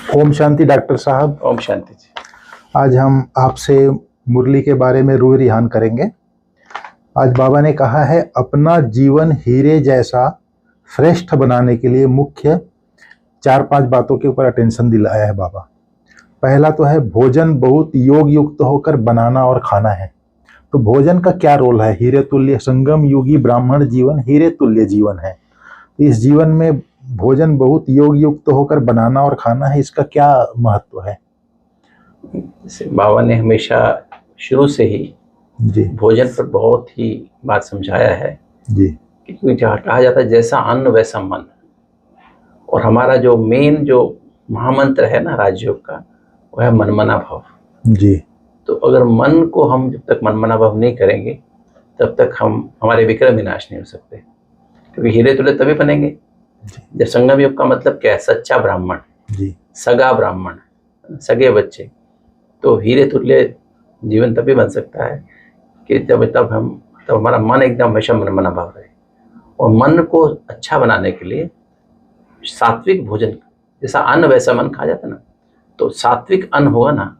Om Shanti doctor साहब। ओम शांति जी। आज हम आपसे मुरली के बारे में रूह रिहान करेंगे। आज बाबा ने कहा है अपना जीवन हीरे जैसा श्रेष्ठ बनाने के लिए मुख्य 4-5 बातों के ऊपर अटेंशन दिलाया है बाबा। पहला तो है भोजन बहुत योग युक्त होकर बनाना और खाना है। तो भोजन का क्या रोल है? हीरे तुल्य संगम युगी ब्राह्मण जीवन हीरे तुल्य जीवन है। तो इस जीवन में भोजन बहुत योग युक्त होकर बनाना और खाना है, इसका क्या महत्व है? बाबा ने हमेशा शुरू से ही जी भोजन पर बहुत ही बात समझाया है जी क्योंकि कहा जाता है जैसा अन्न वैसा मन। और हमारा जो मेन जो महामंत्र है ना राजयोग का, वह है मनमना भाव। जी। तो अगर मन को हम जब तक मनमना भाव नहीं करेंगे तब तक हम हमारे विक्रम विनाश नहीं हो सकते, क्योंकि हीरे तुल्य तभी बनेंगे जब संगम युग का मतलब क्या है? सच्चा ब्राह्मण जी, सगा ब्राह्मण, सगे बच्चे। तो हीरे तुल्य जीवन तभी बन सकता है कि तब हमारा मन एकदम हमेशा मनमना भाव रहे। और मन को अच्छा बनाने के लिए सात्विक भोजन, जैसा अन्न वैसा मन कहा जाता है ना, तो सात्विक अन्न होगा ना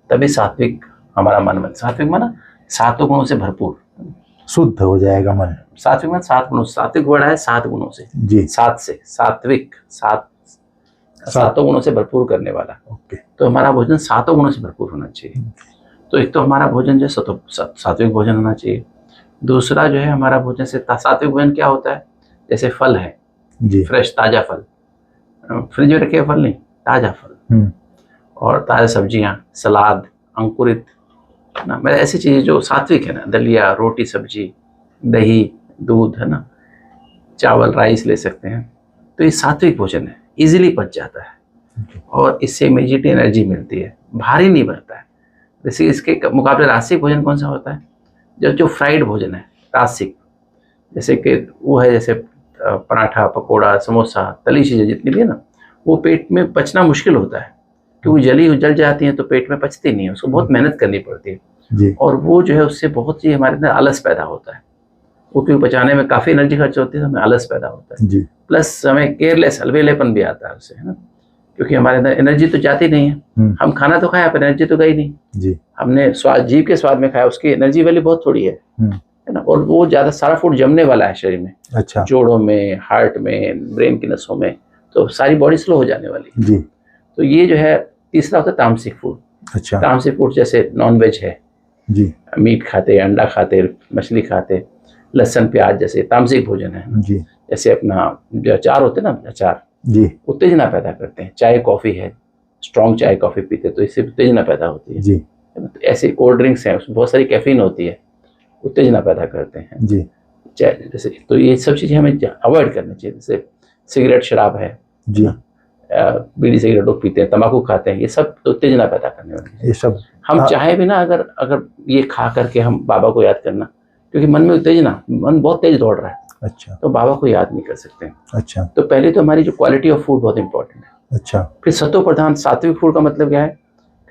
तभी सात्विक हमारा मन बन। सात्विक माना 7 गुणों से भरपूर, शुद्ध हो जाएगा मन। सात्विक मन 7 गुणों, सात्विक वर्ड है 7 गुणों से जी, 7 से सात्विक, 7 गुणों से भरपूर करने वाला। ओके। तो हमारा भोजन 7 गुणों से भरपूर होना चाहिए। तो एक तो हमारा भोजन जो है सात्विक भोजन होना चाहिए। दूसरा जो है हमारा भोजन से सात्विक भोजन क्या होता है? जैसे फल है जी, फ्रेश ताजा फल, फ्रिज में रखे फल नहीं, ताजा फल, और ताजा सब्जियां, सलाद, अंकुरित ना, मतलब ऐसी चीजें जो सात्विक है ना, दलिया, रोटी, सब्जी, दही, दूध है ना, चावल, राइस ले सकते हैं। तो ये सात्विक भोजन है, इजीली पच जाता है और इससे इमीडिएट एनर्जी मिलती है, भारी नहीं बनता है। जैसे इसके मुकाबले रासिक भोजन कौन सा होता है? जो फ्राइड भोजन है रासिक, जैसे कि वो है जैसे पराठा, पकोड़ा, समोसा, तली चीज़ें जितनी भी है ना, वो पेट में पचना मुश्किल होता है क्योंकि जल जाती हैं तो पेट में पचती नहीं है, उसको बहुत मेहनत करनी पड़ती है जी, और वो जो है उससे बहुत ही हमारे अंदर आलस पैदा होता है। वो क्योंकि पचाने में काफ़ी एनर्जी खर्च होती है तो हमें आलस पैदा होता है जी, प्लस हमें केयरलेस अलवेलेपन भी आता है उससे, है ना, क्योंकि हमारे अंदर एनर्जी तो जाती नहीं है। हम खाना तो खाया पर एनर्जी तो गई नहीं जी, हमने स्वाद, जीभ के स्वाद में खाया, उसकी एनर्जी वैल्यू बहुत थोड़ी है ना। और वो ज़्यादा सारा फूड जमने वाला है शरीर में, अच्छा, जोड़ों में, हार्ट में, ब्रेन की नसों में, तो सारी बॉडी स्लो हो जाने वाली है। जी, तो ये जो है तीसरा होता है तामसिक फूड। अच्छा, तामसिक फूड जैसे नॉन वेज है, जी, मीट खाते, अंडा खाते, मछली खाते, लहसुन प्याज जैसे तामसिक भोजन है। जी, जैसे अपना जो अचार होते हैं ना, अचार जी, उत्तेजना पैदा करते हैं। चाय कॉफ़ी है, स्ट्रॉन्ग चाय कॉफ़ी पीते तो इससे उत्तेजना पैदा होती है। जी, तो ऐसे कोल्ड ड्रिंक्स हैं, उसमें बहुत सारी कैफीन होती है, उत्तेजना पैदा करते हैं। जी, जैसे तो ये सब चीज़ें हमें अवॉइड करनी चाहिए। जैसे सिगरेट, शराब है, जी, बीड़ी सिगरेट लोग पीते हैं, तंबाकू खाते हैं, ये सब उत्तेजना पैदा करने वाली है। ये सब हम चाहे भी ना अगर ये खा करके हम बाबा को याद करना, क्योंकि मन में उत्तेजना, मन बहुत तेज दौड़ रहा है, अच्छा, तो बाबा को याद नहीं कर सकते। अच्छा, तो पहले तो हमारी जो क्वालिटी ऑफ फूड बहुत इंपॉर्टेंट है। अच्छा, फिर सत्व प्रधान सात्विक फूड का मतलब क्या है?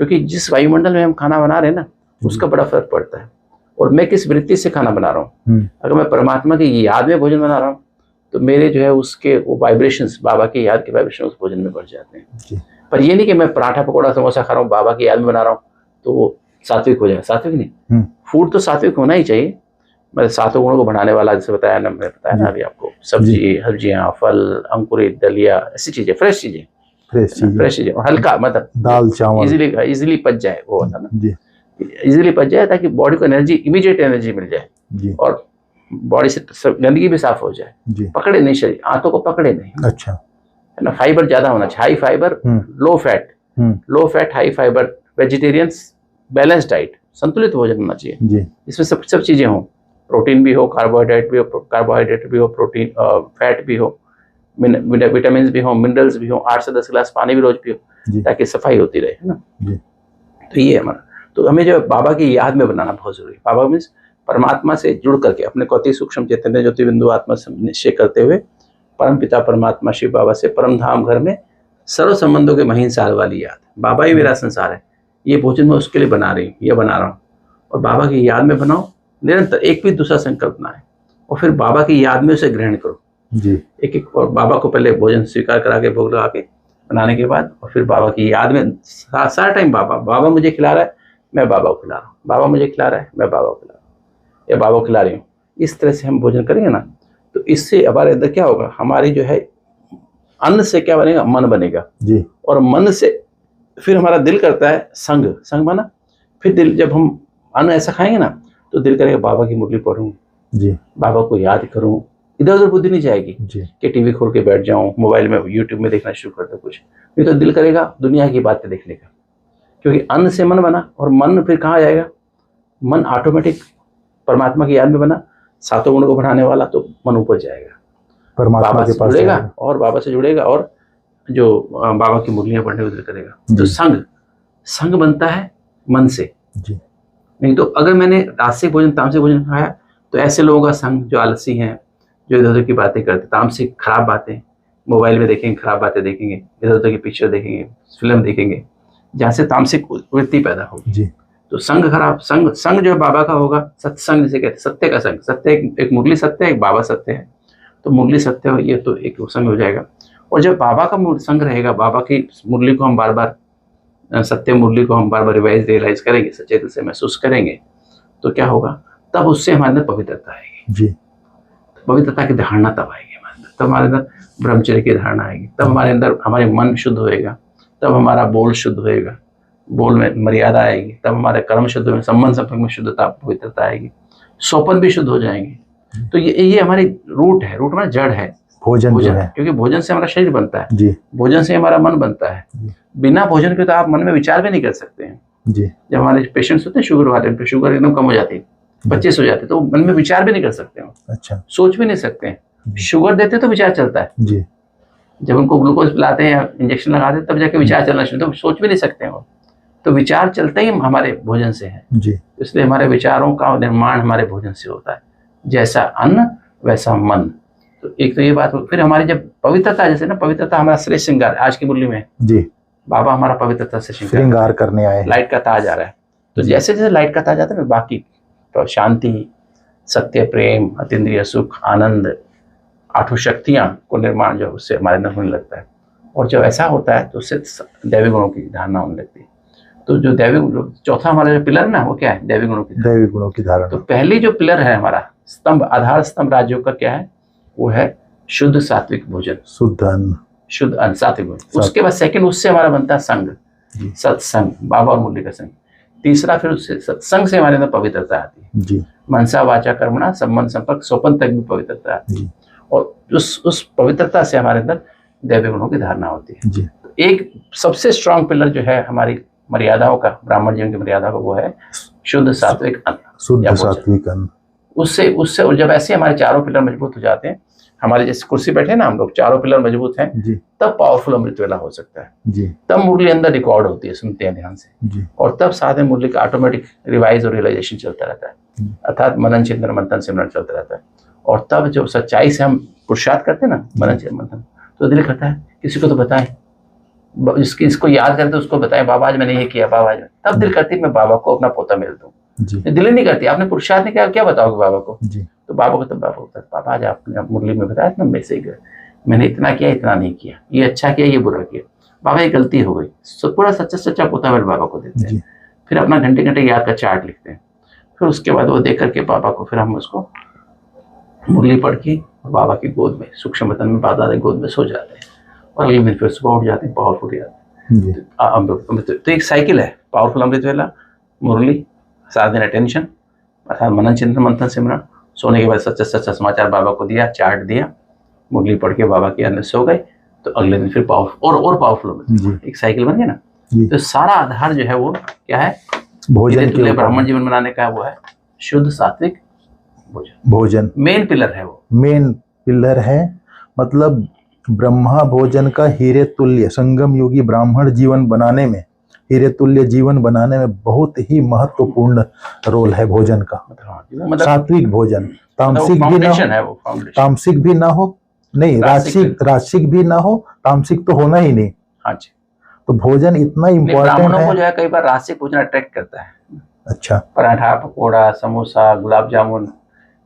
क्योंकि जिस वायुमंडल में हम खाना बना रहे हैं ना, उसका बड़ा फर्क पड़ता है। और मैं किस वृत्ति से खाना बना रहा हूँ। अगर मैं परमात्मा की याद में भोजन बना रहा हूँ तो मेरे जो है उसके वो वाइब्रेशंस, बाबा की याद के वाइब्रेशन उस भोजन में बढ़ जाते हैं। जी, पर ये नहीं कि मैं पराठा, पकौड़ा, समोसा खा रहा हूँ, बाबा की याद में बना रहा हूँ तो वो सात्विक हो जाए। सात्विक नहीं, फूड तो सात्विक होना ही चाहिए। मतलब 7 गुणों को बढ़ाने वाला, जैसे बताया ना, मैंने बताया ना अभी आपको, सब्जी, सब्जियाँ, फल, अंकुरित, दलिया, ऐसी चीजें, फ्रेश चीजें, फ्रेश चीजें, और हल्का, मतलब दाल चावल इजीली पच जाए, वो होता ना, जी, इजीली पच जाए ताकि बॉडी को एनर्जी, इमीडिएट एनर्जी मिल जाए जी, और बॉडी से गंदगी भी साफ हो जाए, जी, पकड़े नहीं शरीर, आंतों को पकड़े नहीं, अच्छा, है ना। फाइबर ज्यादा होना चाहिए, high fibre, low fat, high fibre, vegetarians, balance diet, संतुलित भोजन होना चाहिए जी, इसमें सब चीजें हों, प्रोटीन भी हो, कार्बोहाइड्रेट भी हो, प्रोटीन फैट भी हो, विटामिन भी हो, मिनरल्स भी हो, 8 से 10 गिलास पानी भी रोज पियो ताकि सफाई होती रहे, है ना। तो ये हमारा, तो हमें जो बाबा की याद में बनाना बहुत जरूरी है। बाबा मीन्स परमात्मा से जुड़ करके अपने को अति सूक्ष्म चैतन्य ज्योति बिंदु आत्मा से निश्चय करते हुए परम पिता परमात्मा शिव बाबा से परम धाम घर में सर्व संबंधों के महीन सार वाली याद। बाबा ही मेरा संसार है, ये भोजन मैं उसके लिए बना रही हूँ, ये बना रहा हूँ, और बाबा की याद में बनाओ निरंतर, एक भी दूसरा संकल्प ना है, और फिर बाबा की याद में उसे ग्रहण करो जी। एक और बाबा को पहले भोजन स्वीकार करा के भोग लगा के बनाने के बाद और फिर बाबा की याद में सारा टाइम बाबा मुझे खिला रहा है, मैं बाबा को खिला रहा हूँ, बाबा मुझे खिला रहा है, मैं बाबा को खिला रहा हूँ या बाबा को खिला रही हूँ। इस तरह से हम भोजन करेंगे ना, तो इससे हमारे अंदर क्या होगा, हमारी जो है अन्न से क्या बनेगा, मन बनेगा जी। और मन से फिर हमारा दिल करता है संग बना, फिर दिल जब हम अन्न ऐसा खाएंगे ना तो दिल करेगा बाबा की मुरली पढ़ूं जी, बाबा को याद करूं, इधर उधर बुद्धि नहीं जाएगी जी, कि टीवी खोल के बैठ जाऊं, मोबाइल में यूट्यूब में देखना शुरू कर दो कुछ, नहीं तो दिल करेगा दुनिया की बातें देखने का, क्योंकि अन्न से मन बना और मन फिर कहाँ जाएगा, मन ऑटोमेटिक परमात्मा की याद में बना, सातों गुणों को बढ़ाने वाला, तो मन ऊपर जाएगा, परमात्मा बाबा के से पास जुड़ेगा जाएगा। और बाबा से जुड़ेगा और जो बाबा की मुरलियां पढ़ने को दिल करेगा। तो संग बनता है मन से जी, नहीं तो अगर मैंने राजसिक भोजन तामसिक भोजन खाया तो ऐसे लोगों का संग जो आलसी हैं, जो इधर उधर की बातें करते, तामसिक खराब बातें मोबाइल में देखेंगे, खराब बातें देखेंगे, इधर उधर की पिक्चर देखेंगे, फिल्म देखेंगे, जहाँ से तामसिक वृत्ति पैदा होगी। जी, तो संग खराब, संग जो है बाबा का होगा, सत्संग जिसे कहते हैं, सत्य का संग, सत्य एक मुरली सत्य है, एक बाबा सत्य है, तो मुरली सत्य हो ये तो एक संग हो जाएगा। और जब बाबा का संग रहेगा, बाबा की मुरली को हम बार बार, सत्य मुरली को हम बार बार रियलाइज करेंगे, सच्चे दिल से महसूस करेंगे, तो क्या होगा, तब उससे हमारे अंदर पवित्रता आएगी जी, पवित्रता की धारणा तब आएगी हमारे अंदर, तब हमारे अंदर ब्रह्मचर्य की धारणा आएगी, तब हमारे अंदर हमारे मन शुद्ध होएगा, तब हमारा बोल शुद्ध होएगा, बोल में मर्यादा आएगी, तब हमारे कर्म शुद्ध होंगे, संबंध संपर्क में शुद्धता पवित्रता आएगी, सोपन भी शुद्ध हो जाएंगे। तो ये हमारी रूट है, रूट में जड़ है भोजन जो है, क्योंकि भोजन से हमारा शरीर बनता है जी, भोजन से हमारा मन बनता है। बिना भोजन के तो आप मन में विचार भी नहीं कर सकते हैं। जी, जब हमारे पेशेंट्स होते हैं शुगर वाले, उनकी शुगर एकदम कम हो जाती है, 25 हो जाती है, तो मन में विचार भी नहीं कर सकते हैं, अच्छा, सोच भी नहीं सकते हैं। शुगर देते तो विचार चलता है, जी, जब उनको ग्लूकोज पिलाते हैं या इंजेक्शन लगाते हैं तब जाके विचार चलना शुरू, तो सोच भी नहीं सकते हैं वो, तो विचार चलते ही हमारे भोजन से है। जी, इसलिए हमारे विचारों का निर्माण हमारे भोजन से होता है, जैसा अन्न वैसा मन। तो एक तो ये बात, फिर हमारी जब पवित्रता, जैसे ना पवित्रता हमारा श्रेष्ठ श्रृंगार, आज की मुरली में जी, बाबा हमारा पवित्रता से श्रृंगार करने आए हैं। लाइट का ताज आ रहा है, तो जैसे जैसे लाइट का ताज आता है ना, बाकी तो शांति, सत्य, प्रेम, अतीन्द्रिय सुख, आनंद, आठों शक्तियां को निर्माण जो उससे हमारे अंदर होने लगता है, और जब ऐसा होता है तो उससे दैवी गुणों की धारणा होने लगती है। तो जो दैवी, चौथा हमारा जो पिलर ना, वो क्या है, दैवी गुणों की धारणा। दैवी गुणों की धारणा। तो पहली जो पिलर है हमारा स्तंभ, आधार स्तंभ राजयोग का क्या है, वो है शुद्ध सात्विक भोजन, शुद्ध अन्न, शुद्ध अन्न, सात्विक भोजन। उसके बाद सेकंड उससे हमारा बनता है संग, सत्संग, बाबा और मुरली का संग। तीसरा फिर उससे सत्संग से हमारे अंदर पवित्रता आती है, जी, मनसा वाचा कर्मणा संबंध संपर्क सोपन तक भी पवित्रता आती है, और उस पवित्रता से हमारे अंदर दैवी गुणों की धारणा होती है। जी, तो एक सबसे स्ट्रांग पिलर जो है हमारी मर्यादाओं का, ब्राह्मण जीवन की मर्यादा का, वो है शुद्ध सात्विक अन्न, शुद्ध सात्विक अन्न। उससे और जब ऐसे हमारे चारों पिलर मजबूत हो जाते हैं, हमारे जैसे कुर्सी बैठे ना हम लोग, चारों पिलर मजबूत हैं, जी, तब पावरफुल अमृत वेला हो सकता है, जी, तब मुरली अंदर रिकॉर्ड होती है, सुनते हैं ध्यान से, जी, और तब साथ में मुरली का ऑटोमेटिक रिवाइज और रियलाइजेशन चलता रहता है, अर्थात मनन चिंतन मंथन सिमरन चलता रहता है। और तब जो सच्चाई से हम पुरुषार्थ करते हैं ना, मनन चिंतन मंथन, तो दिल करता है किसी को तो बताएं, इसको याद करते उसको बताएं, बाबा आज मैंने ये किया, बाबा आज, तब दिल करती मैं बाबा को अपना पोता मिल दूं। दिल नहीं करती, आपने पुरुषार्थ नहीं किया, क्या बताओगे बाबा को, तो बाबा को, तब बाबा होता है, बाबा आज आपने मुरली में बताया ना, मैंने इतना किया, इतना नहीं किया, ये अच्छा किया, ये बुरा किया, बाबा ये गलती हो गई, पूरा सच्चा पोता मेरे बाबा को देते हैं। फिर अपना घंटे घंटे याद का चार्ट लिखते हैं, फिर उसके बाद वो देख करके बाबा को, फिर हम उसको मुरली पढ़ के बाबा की गोद में, सूक्ष्म वतन में बाबा की गोद में सो जाते हैं, और अगले दिन फिर सुबह उठ जाते हैं, पावरफुल याद। तो एक साइकिल है, पावरफुल अमृत वेला, मुरली, सारा दिन अटेंशन, अर्थात मनन चिंतन मंथन सिमरन, सोने के बाद सच्चा समाचार बाबा को दिया, चार्ट दिया, मुरली पढ़ के बाबा के अंदर सो गए, तो अगले दिन फिर पावरफुल और पावरफुल, एक साइकिल बन गई ना। तो सारा आधार जो है वो क्या है, भोजन के लिए ब्राह्मण जीवन बनाने का, वो है शुद्ध सात्विक भोजन, मेन पिलर है वो, मेन पिलर है। मतलब ब्रह्मा भोजन का हीरे तुल्य, संगम युगी ब्राह्मण जीवन बनाने में, हीरे तुल्य जीवन बनाने में बहुत ही महत्वपूर्ण रोल है भोजन का। मतलब सात्विक भोजन, तामसिक भी ना हो, तामसिक भी ना हो, नहीं राजसिक भी ना हो, तामसिक तो होना ही नहीं। हाँ जी, तो भोजन इतना इम्पोर्टेंट है। को जो है कई बार राजसिक भोजन अट्रैक्ट करता है। अच्छा, पराठा, पकोड़ा, समोसा, गुलाब जामुन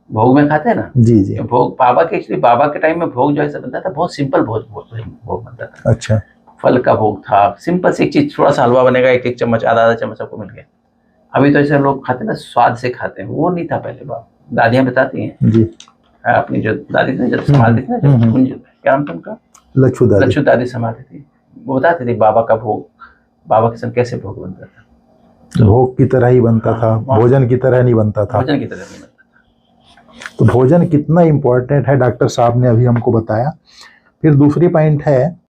भोग में खाते हैं ना। जी जी, भोग बाबा के, एक्चुअली बाबा के टाइम में भोग जो है बनता था, बहुत सिंपल भोग बनता था। अच्छा, फल का भोग था, सिंपल सी एक चीज, थोड़ा सा हलवा बनेगा, एक एक चम्मच आधा आधा चम्मच सबको मिल गया। अभी तो ऐसे लोग खाते हैं ना, स्वाद से खाते हैं, वो नहीं था पहले। बाप दादियां बताती हैं जी, अपनी जो दादी थी, जब संभालती थी ना, जब क्या नाम था उनका, लच्छू दादी। लच्छू दादी संभालती थी, वो बताती थी बाबा का भोग, बाबा के संग कैसे भोग बनता था। भोग की तरह ही बनता था, भोजन की तरह नहीं बनता था। भोजन की तरह नहीं बनता था। तो भोजन कितना इम्पोर्टेंट है डॉक्टर साहब ने अभी हमको बताया। फिर दूसरी पॉइंट है